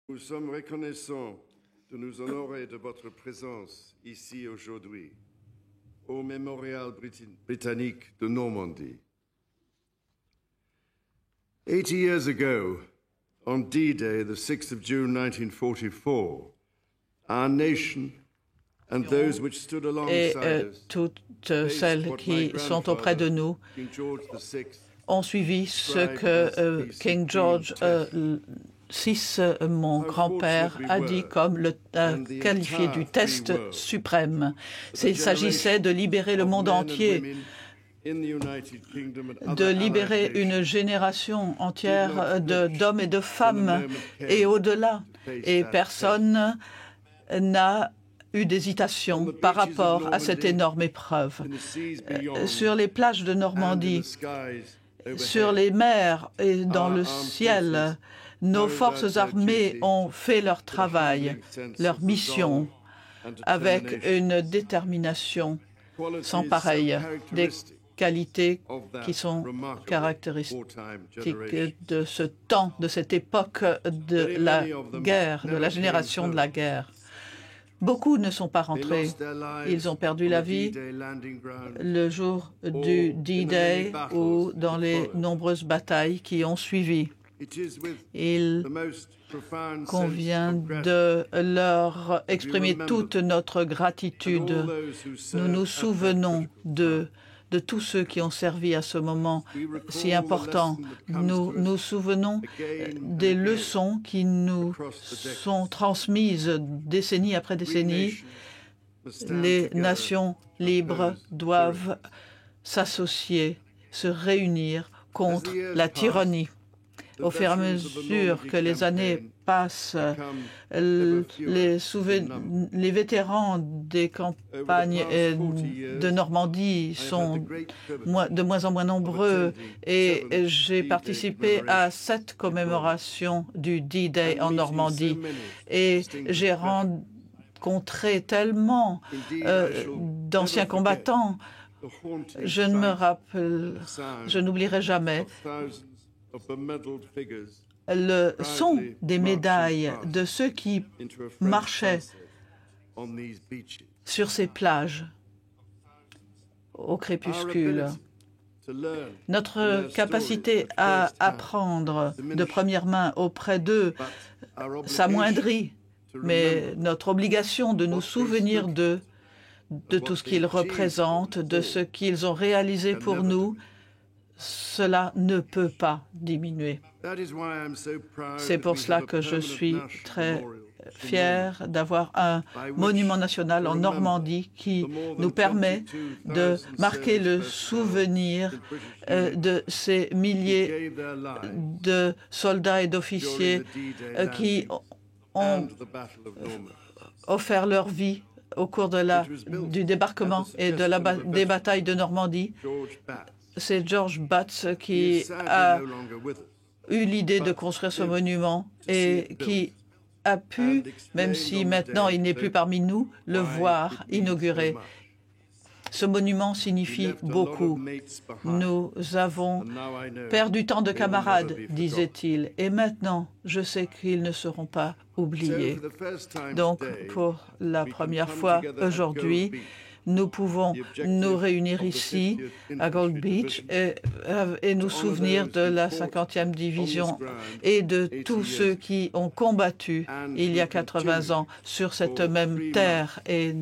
Nous sommes reconnaissants de nous honorer de votre présence ici aujourd'hui, au Mémorial britannique de Normandie. 80 years ago, on D-Day, the 6th of June 1944, our nation and those which stood alongside us, toutes celles qui sont auprès de nous, ont suivi ce que King George VI, mon grand-père, a dit comme qualifié du test suprême. Il s'agissait de libérer le monde entier, de libérer une génération entière d'hommes et de femmes et au-delà. Et personne n'a eu d'hésitation par rapport à cette énorme épreuve. Sur les plages de Normandie, sur les mers et dans le ciel, nos forces armées ont fait leur travail, leur mission, avec une détermination sans pareille, des qualités qui sont caractéristiques de ce temps, de cette époque de la guerre, de la génération de la guerre. Beaucoup ne sont pas rentrés. Ils ont perdu la vie le jour du D-Day ou dans les nombreuses batailles qui ont suivi. Il convient de leur exprimer toute notre gratitude. Nous nous souvenons de tous ceux qui ont servi à ce moment si important. Nous nous souvenons des leçons qui nous sont transmises décennie après décennie. Les nations libres doivent s'associer, se réunir contre la tyrannie. Au fur et à mesure que les années passent, les vétérans des campagnes de Normandie sont de moins en moins nombreux et j'ai participé à 7 commémorations du D-Day en Normandie et j'ai rencontré tellement d'anciens combattants. Je n'oublierai jamais le son des médailles de ceux qui marchaient sur ces plages au crépuscule. Notre capacité à apprendre de première main auprès d'eux s'amoindrit, mais notre obligation de nous souvenir d'eux, de tout ce qu'ils représentent, de ce qu'ils ont réalisé pour nous, cela ne peut pas diminuer. C'est pour cela que je suis très fier d'avoir un monument national en Normandie qui nous permet de marquer le souvenir de ces milliers de soldats et d'officiers qui ont offert leur vie au cours du débarquement et des batailles de Normandie. C'est George Batts qui a eu l'idée de construire ce monument et qui a pu, même si maintenant il n'est plus parmi nous, le voir inauguré. Ce monument signifie beaucoup. Nous avons perdu tant de camarades, disait-il, et maintenant, je sais qu'ils ne seront pas oubliés. Donc, pour la première fois aujourd'hui, nous pouvons nous réunir ici, à Gold Beach, et nous souvenir de la 50e division et de tous ceux qui ont combattu il y a 80 ans sur cette même terre et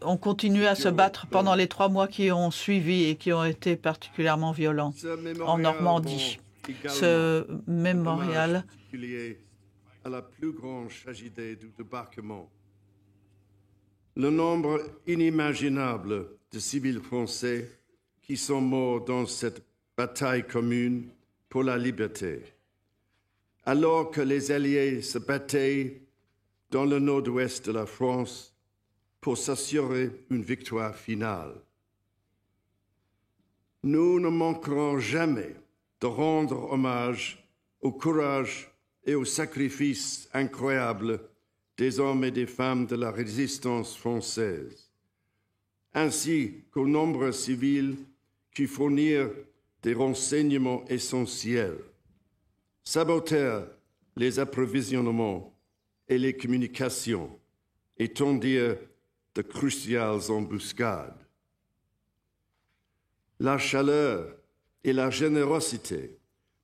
ont continué à se battre pendant les 3 mois qui ont suivi et qui ont été particulièrement violents en Normandie. Ce mémorial à la plus grande tragédie du débarquement. Le nombre inimaginable de civils français qui sont morts dans cette bataille commune pour la liberté, alors que les Alliés se battaient dans le nord-ouest de la France pour s'assurer une victoire finale. Nous ne manquerons jamais de rendre hommage au courage et au sacrifice incroyable des hommes et des femmes de la résistance française, ainsi qu'aux nombreux civils qui fournirent des renseignements essentiels. sabotèrent les approvisionnements et les communications et tendirent de cruciales embuscades. La chaleur et la générosité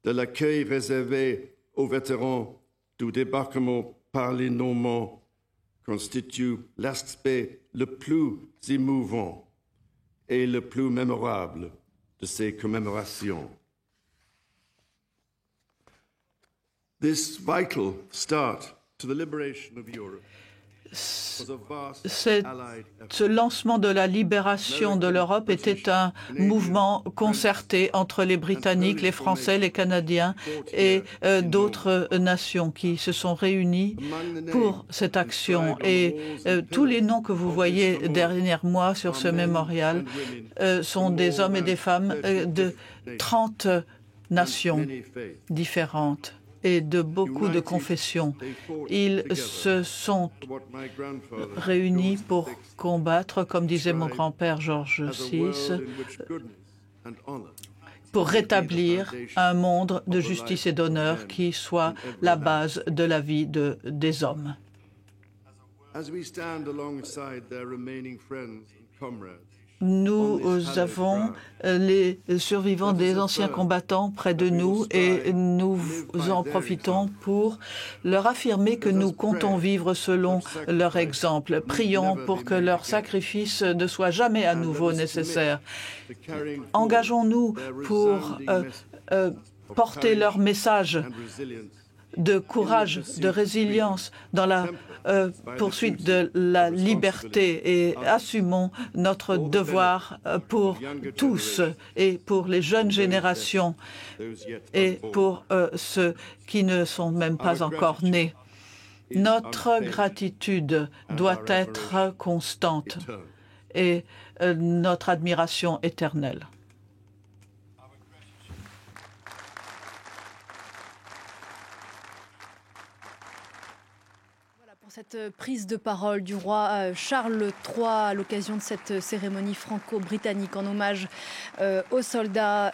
de l'accueil réservé aux vétérans du débarquement par les Normands constituent l'aspect le plus émouvant et le plus mémorable de ces commémorations. This vital start to the liberation of Europe. Ce lancement de la libération de l'Europe était un mouvement concerté entre les Britanniques, les Français, les Canadiens et d'autres nations qui se sont réunies pour cette action. Et tous les noms que vous voyez derrière moi sur ce mémorial sont des hommes et des femmes de 30 nations différentes et de beaucoup de confessions. Ils se sont réunis pour combattre, comme disait mon grand-père George VI, pour rétablir un monde de justice et d'honneur qui soit la base de la vie des hommes. Nous avons les survivants des anciens combattants près de nous et nous en profitons pour leur affirmer que nous comptons vivre selon leur exemple. Prions pour que leur sacrifice ne soit jamais à nouveau nécessaire. Engageons-nous pour porter leur message de courage, de résilience dans la poursuite de la liberté et assumons notre devoir pour tous et pour les jeunes générations et pour ceux qui ne sont même pas encore nés. Notre gratitude doit être constante et notre admiration éternelle. Cette prise de parole du roi Charles III à l'occasion de cette cérémonie franco-britannique en hommage aux soldats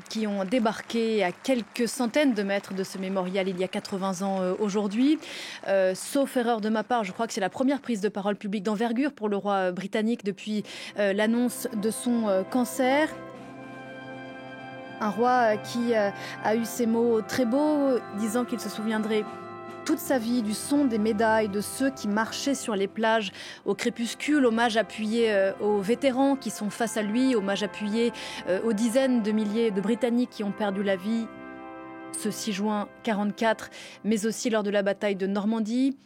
qui ont débarqué à quelques centaines de mètres de ce mémorial il y a 80 ans aujourd'hui. Sauf erreur de ma part, je crois que c'est la première prise de parole publique d'envergure pour le roi britannique depuis l'annonce de son cancer. Un roi qui a eu ces mots très beaux, disant qu'il se souviendrait toute sa vie du son des médailles de ceux qui marchaient sur les plages au crépuscule, hommage appuyé aux vétérans qui sont face à lui, hommage appuyé aux dizaines de milliers de Britanniques qui ont perdu la vie ce 6 juin 1944, mais aussi lors de la bataille de Normandie.